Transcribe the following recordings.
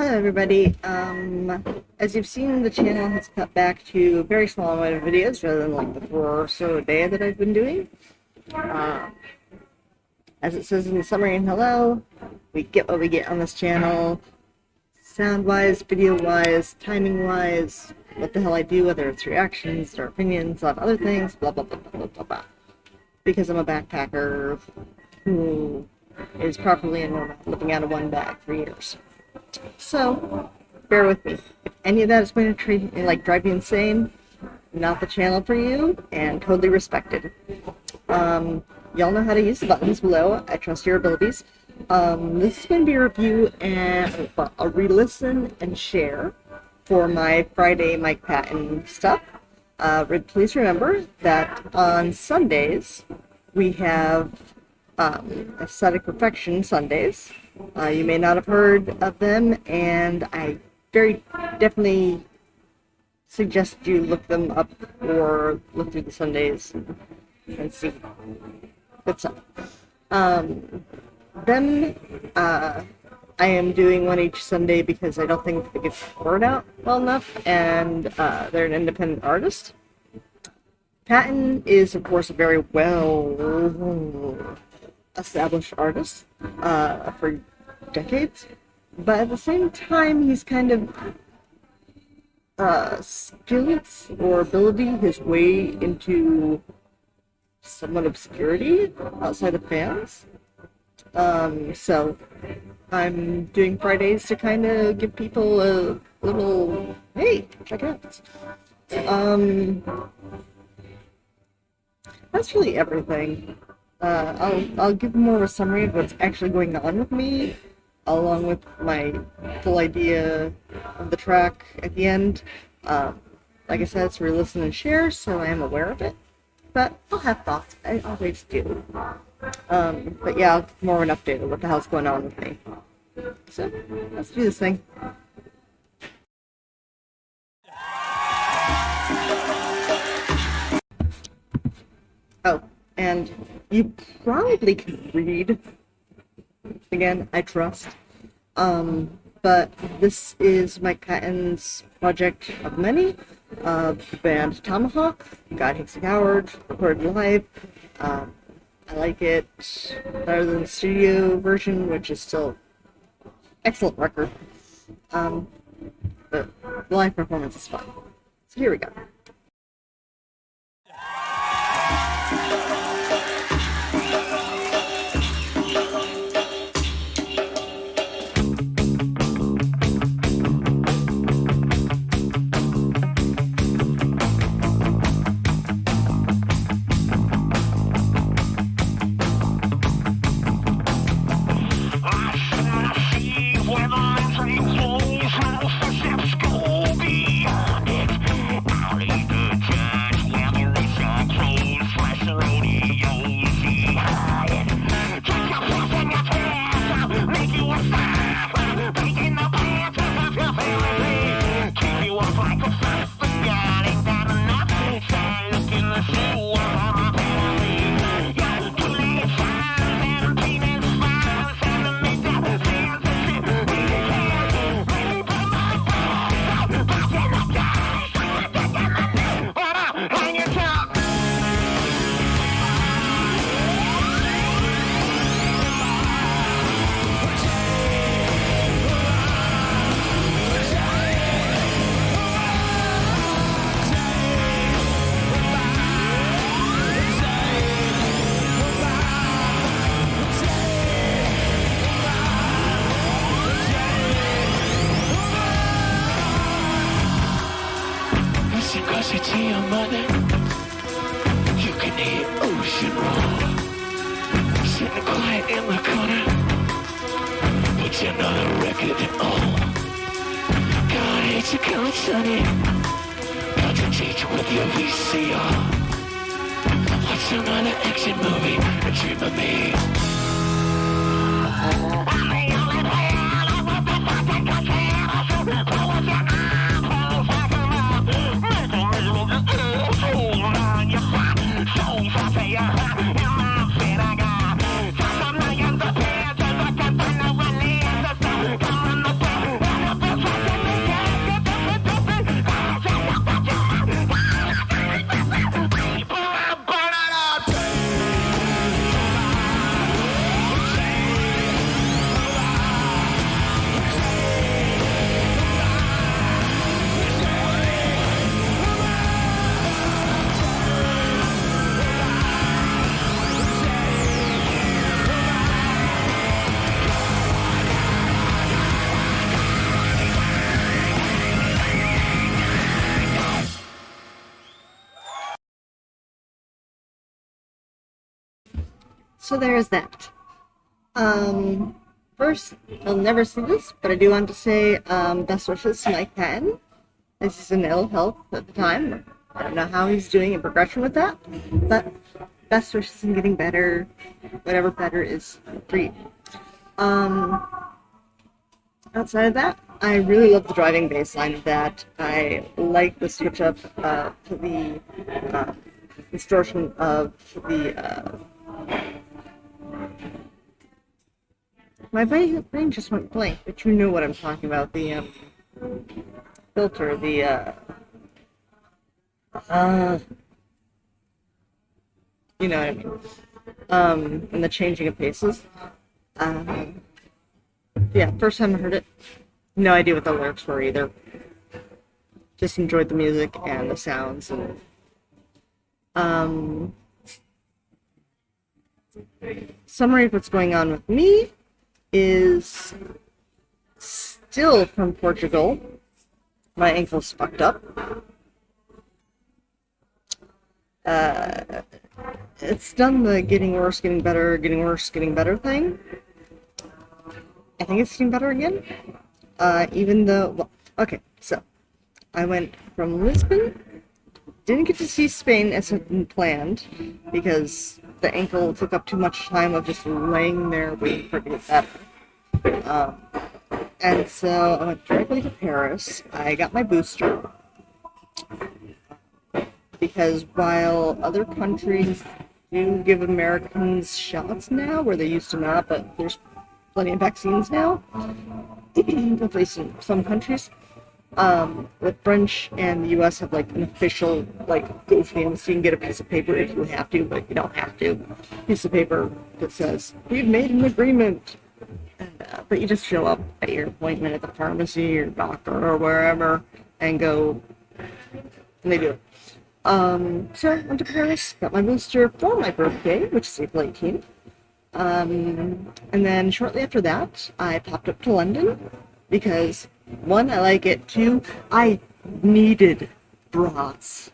Hello everybody. As you've seen, the channel has cut back to a very small amount of videos rather than like the 4 or so a day that I've been doing. As it says in the summary and hello, we get what we get on this channel, sound-wise, video-wise, timing-wise, what the hell I do, whether it's reactions or opinions on other things, blah blah blah blah blah blah blah. Because I'm a backpacker who is properly and normal, living out of one bag for years. So, bear with me. If any of that is going to drive you insane, not the channel for you, and totally respected. Y'all know how to use the buttons below. I trust your abilities. This is going to be a review and a re-listen and share for my Friday Mike Patton stuff. Please remember that on Sundays we have Aesthetic Perfection Sundays. You may not have heard of them, and I very definitely suggest you look them up or look through the Sundays and see what's up. Then I am doing one each Sunday because I don't think it gets the word out well enough, and they're an independent artist. Patton is, of course, a very well established artist for decades, but at the same time he's kind of skilled or ability his way into somewhat obscurity outside of fans. So I'm doing Fridays to kind of give people a little, hey, check it out. That's really everything. I'll give more of a summary of what's actually going on with me, along with my full idea of the track at the end. Like I said, it's re-listen and share, so I am aware of it. But I'll have thoughts. I always do. But yeah, I'll give more of an update of what the hell's going on with me. So, let's do this thing. Oh, and you probably can read. Again, I trust. But this is Mike Patton's project of many. The band Tomahawk, God Hates a Coward, recorded live. I like it better than the studio version, which is still excellent record. But the live performance is fun. So here we go. To your mother, you can eat ocean roll. Sitting quiet in the corner, put another record on. God hates a cold sunny, got to teach with your VCR. Watch another action movie and dream of me. So there's that. First, I'll never see this, but I do want to say best wishes to Mike Patton. As he's in ill health at the time. I don't know how he's doing in progression with that, but best wishes in getting better, whatever better is for you. Outside of that, I really love the driving bass line of that. I like the switch up to the distortion of the. My brain just went blank, but you know what I'm talking about. The filter, the you know what I mean. And the changing of paces. Yeah, first time I heard it, no idea what the lyrics were either. Just enjoyed the music and the sounds, and summary of what's going on with me is still from Portugal. My ankle's fucked up. It's done the getting worse, getting better, getting worse, getting better thing. I think it's getting better again. Even though, well, okay, so I went from Lisbon, didn't get to see Spain as had been planned because the ankle took up too much time of just laying there waiting for it to get better. And so I went directly to Paris. I got my booster because while other countries do give Americans shots now, where they used to not, but there's plenty of vaccines now, at least in some countries. The French and the US have like an official like go thing, so you can get a piece of paper if you have to, but you don't have to. Piece of paper that says, we've made an agreement. But you just show up at your appointment at the pharmacy or doctor or wherever and go, and they do it. So I went to Paris, got my booster for my birthday, which is April 18th. And then shortly after that, I popped up to London because, one, I like it. Two, I needed bras.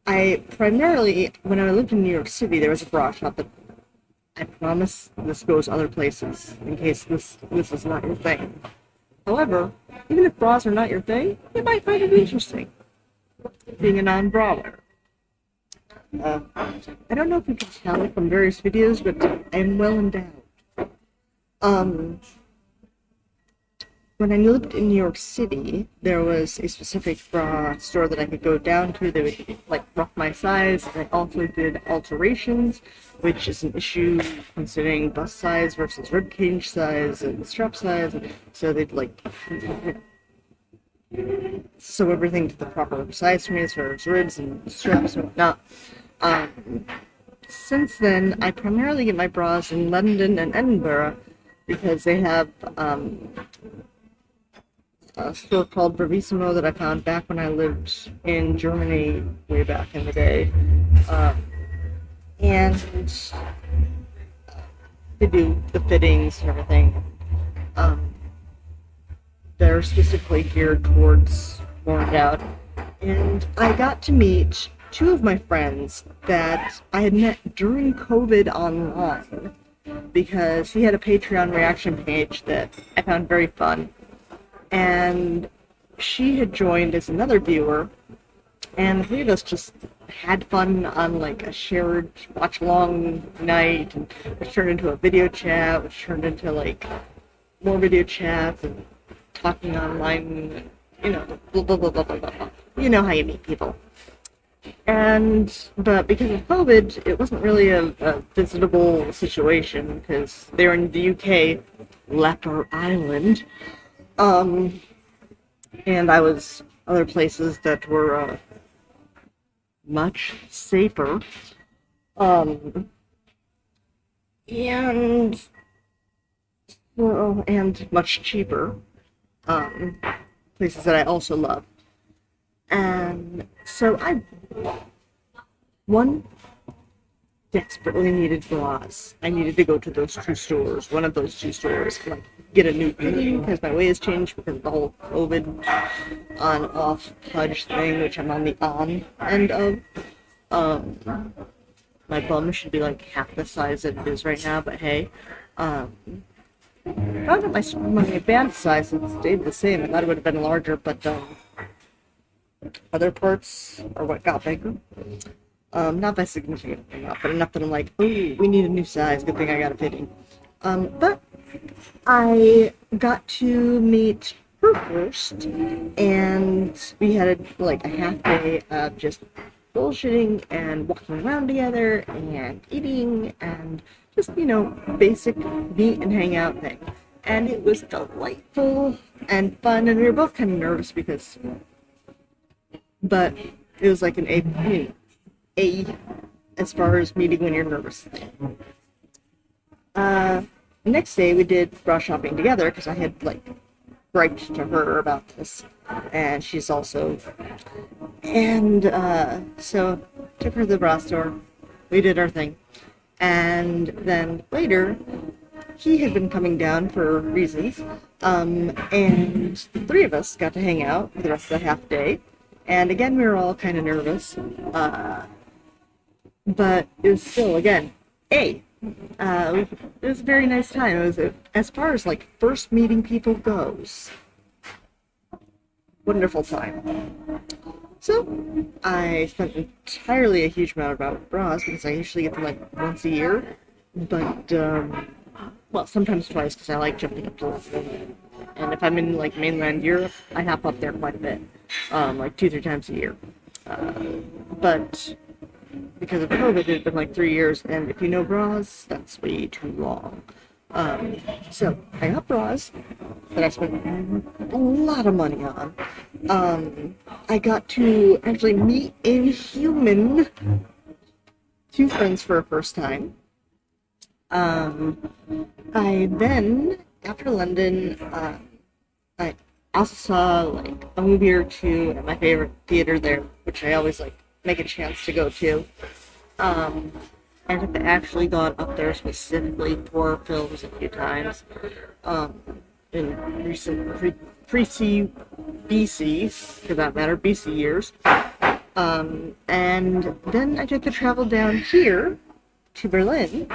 I primarily, when I lived in New York City, there was a bra shop that I promise this goes other places in case this is not your thing. However, even if bras are not your thing, you might find it interesting, being a non-bra wearer. I don't know if you can tell from various videos, but I am well endowed. When I lived in New York City, there was a specific bra store that I could go down to. They would like rough my size, and I also did alterations, which is an issue considering bust size versus ribcage size and strap size. So they'd like sew everything to the proper size for me as far as ribs and straps and whatnot. Since then, I primarily get my bras in London and Edinburgh because they have a store called Bravissimo that I found back when I lived in Germany way back in the day. And they do the fittings and everything. They're specifically geared towards worn out. And I got to meet two of my friends that I had met during COVID online because he had a Patreon reaction page that I found very fun. And she had joined as another viewer, and the three of us just had fun on like a shared watch-along night, and which turned into a video chat, which turned into like more video chats and talking online, you know, blah blah blah blah blah blah. You know how you meet people. But because of COVID, it wasn't really a visitable situation because they're in the UK, Leper Island. And I was other places that were much safer, and much cheaper, places that I also love. And so I, one, desperately needed bras. I needed to go to those two stores, one of those two stores, like get a new thing because my way has changed because of the whole COVID on-off pudge thing, which I'm on the on end of. my bum should be like half the size that it is right now, but hey. Found out my band size had stayed the same. I thought it would have been larger, but other parts are what got bigger. Not by significant enough, but enough that I'm like, oh, we need a new size. Good thing I got a fitting. But I got to meet her first, and we had a half day of just bullshitting and walking around together and eating and just, basic meet and hang out thing. And it was delightful and fun, and we were both kind of nervous but it was like an A as far as meeting when you're nervous thing. Next day we did bra shopping together because I had griped to her about this, and she's also, and so took her to the bra store. We did our thing, and then later he had been coming down for reasons, and the three of us got to hang out for the rest of the half day. And again, we were all kind of nervous, but it was still, again, it was a very nice time. It was, as far as first meeting people goes, wonderful time. So I spent entirely a huge amount about bras because I usually get them once a year, but well, sometimes twice because I like jumping up to London. And if I'm in mainland Europe, I hop up there quite a bit, 2-3 times a year. But because of COVID, it had been 3 years, and if you know bras, that's way too long. So I got bras that I spent a lot of money on. I got to actually meet in human 2 friends for a first time. I then, after London, I also saw a movie or two at my favorite theater there, which I always make a chance to go to. And I've actually gone up there specifically for films a few times. In recent BC, for that matter, BC years. And then I took the travel down here to Berlin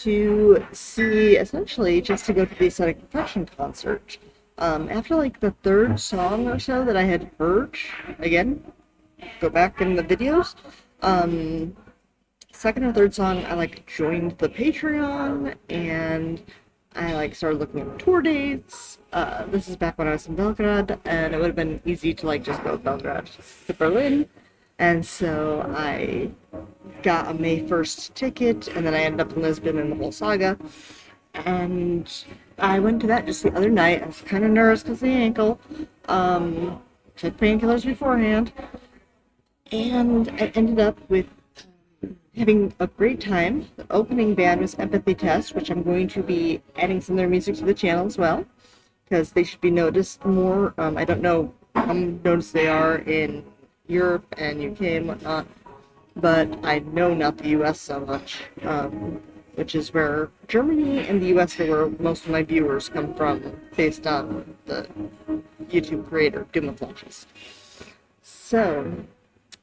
to see, essentially, just to go to the Aesthetic Perfection concert. After the 3rd song or so that I had heard, again, go back in the videos, 2nd or 3rd song, I joined the Patreon, and I started looking at tour dates. This is back when I was in Belgrade, and it would have been easy to just go Belgrade to Berlin. And so I got a May 1st ticket, and then I ended up in Lisbon and the whole saga. And I went to that just the other night. I was kind of nervous because of the ankle. Took painkillers beforehand. And I ended up with having a great time. The opening band was Empathy Test, which I'm going to be adding some of their music to the channel as well, because they should be noticed more. I don't know how noticed they are in Europe and UK and whatnot, but I know not the US so much, which is where Germany and the US are where most of my viewers come from, based on the YouTube creator Doom of Lunches. So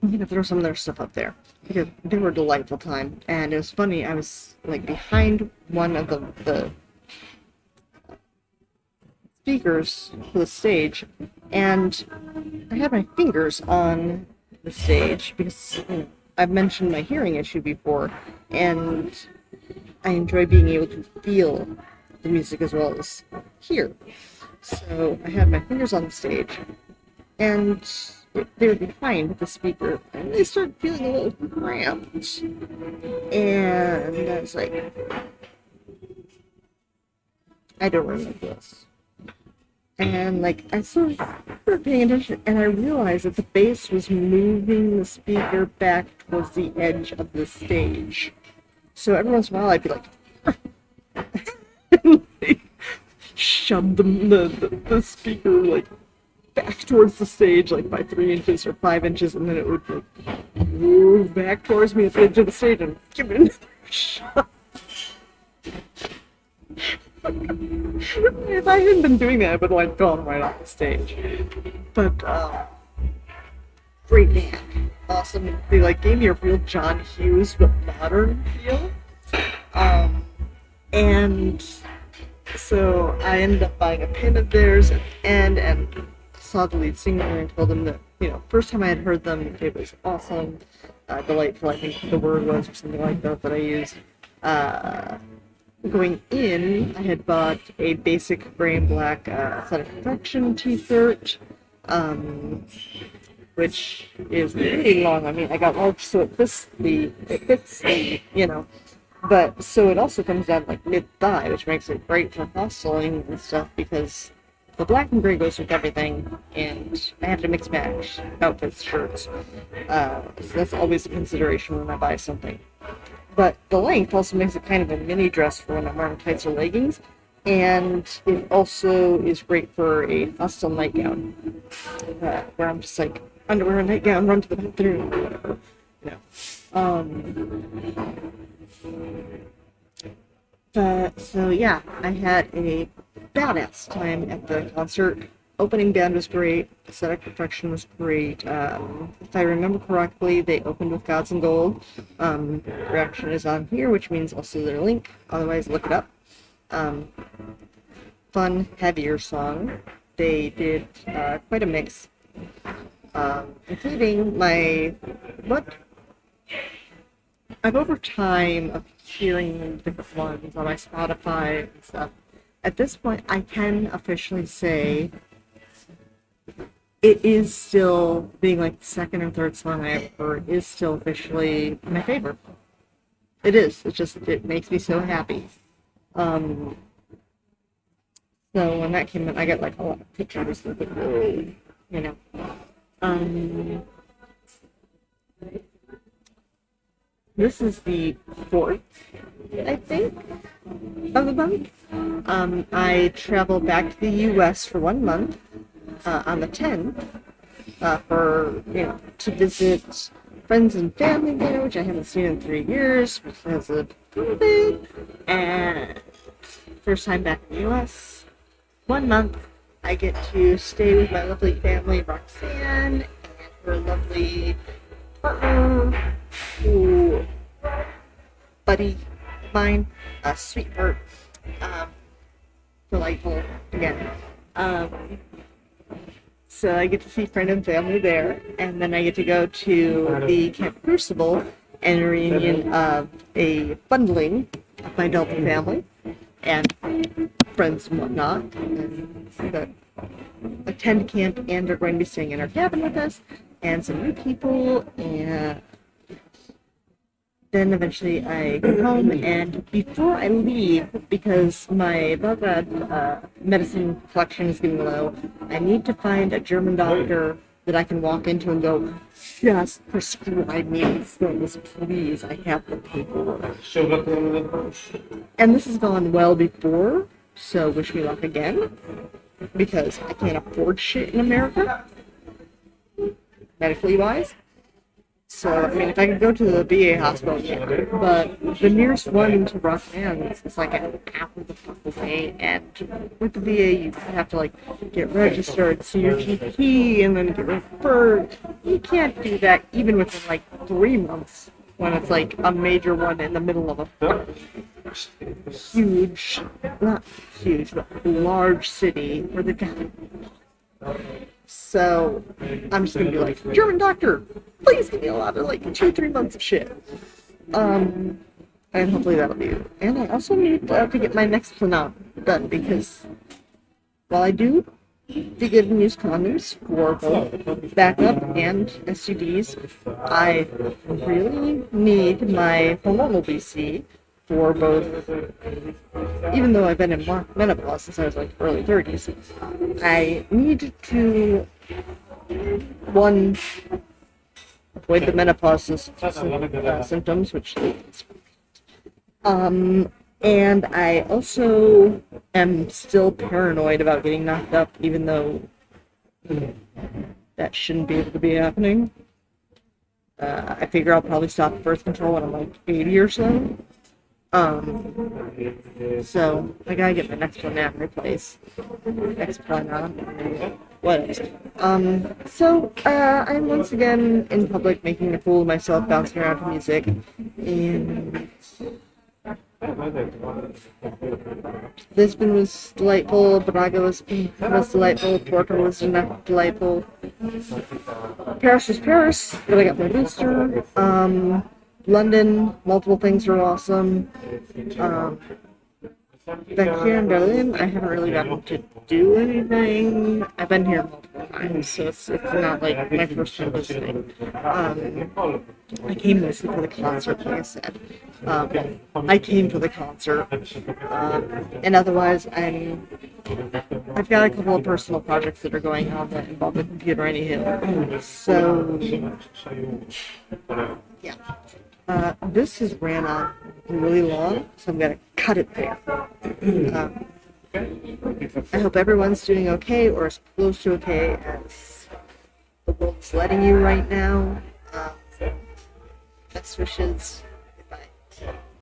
I'm gonna throw some of their stuff up there because they were a delightful time. And it was funny, I was behind one of the speakers for the stage, and I had my fingers on the stage because I've mentioned my hearing issue before, and I enjoy being able to feel the music as well as hear. So I had my fingers on the stage, and they were behind the speaker, and they started feeling a little cramped. And I was like, I don't remember this. And I started paying attention, and I realized that the bass was moving the speaker back towards the edge of the stage. So every once in a while I'd be shove the speaker back towards the stage by 3 inches or 5 inches, and then it would move back towards me at the edge of the stage and give it another shove. If I hadn't been doing that, I would have gone right off the stage. But great band. Awesome. They like gave me a real John Hughes but modern feel. And so I ended up buying a pin of theirs and saw the lead singer and told them that, first time I had heard them, it was awesome, delightful, I think the word was, or something like that I used. Going in, I had bought a basic gray and black Aesthetic Perfection t-shirt, which is really long. I mean, I got large, so it fits the, but so it also comes down like mid-thigh, which makes it great for hosteling and stuff, because the black and gray goes with everything, and I have to mix match outfits, shirts. So that's always a consideration when I buy something. But the length also makes it kind of a mini dress for when I'm wearing tights or leggings, and it also is great for a hostel nightgown, where I'm just like underwear and nightgown, run to the bathroom, or whatever. But so yeah, I had a badass time at the concert. Opening band was great. Aesthetic Perfection was great. If I remember correctly, they opened with Gods and Gold. Reaction is on here, which means I'll see their link. Otherwise, look it up. Fun, heavier song. They did quite a mix, including I've over time of hearing different ones on my Spotify and stuff. At this point, I can officially say it is still, being like the second or third song I ever heard, is still officially my favorite. It is. It makes me so happy. So when that came in, I got like a lot of pictures of it, This is the 4th, I think, of the month. I traveled back to the U.S. for 1 month on the 10th to visit friends and family there, which I haven't seen in 3 years because of COVID. And first time back in the U.S. 1 month, I get to stay with my lovely family, Roxanne, and her lovely partner, who buddy of mine, a sweetheart, delightful again. So I get to see friend and family there, and then I get to go to the Camp Crucible and a reunion of a bundling of my Delta family and friends and whatnot, and that attend camp and are going to be staying in our cabin with us, and some new people, and then eventually I go home, and before I leave, because my Belgrade medicine collection is getting low, I need to find a German doctor that I can walk into and go, just prescribe me these things, please, I have the paperwork. And this has gone well before, so wish me luck again, because I can't afford shit in America, medically wise. So, I mean, if I could go to the VA hospital, yeah, but the nearest one to Roxanne is like an hour the fuck away, and with the VA, you have to, like, get registered, see your GP, and then get referred. You can't do that even within, like, 3 months, when it's, like, a major one in the middle of a huge, not huge, but large city where they've got. So, I'm just gonna be like, German doctor, please give me a lot of, like, 2-3 months of shit. And hopefully that'll be it. And I also need to get my next plan done, because while I do the good and use condoms for both backup and STDs, I really need my hormonal BC for both. Even though I've been in menopause since I was like early 30s, I need to, one, avoid the menopause symptoms, which and I also am still paranoid about getting knocked up, even though that shouldn't be able to be happening. I figure I'll probably stop birth control when I'm like 80 or so. So I gotta get my next one out in place. Next plan on. What else? I'm once again in public making a fool of myself, bouncing around to music, and Lisbon was delightful, Braga was delightful, Porto was delightful. Paris was Paris, but I got my booster. London, multiple things were awesome. Back here in Berlin, I haven't really gotten to do anything. I've been here multiple times, so it's not like my first time visiting. I came mostly for the concert, like I said. I came for the concert, and otherwise, I've got a couple of personal projects that are going on that involve the computer anyhow. So, yeah. This has ran on really long, so I'm gonna cut it there. I hope everyone's doing okay, or as close to okay as the world's letting you right now. Best wishes. Goodbye.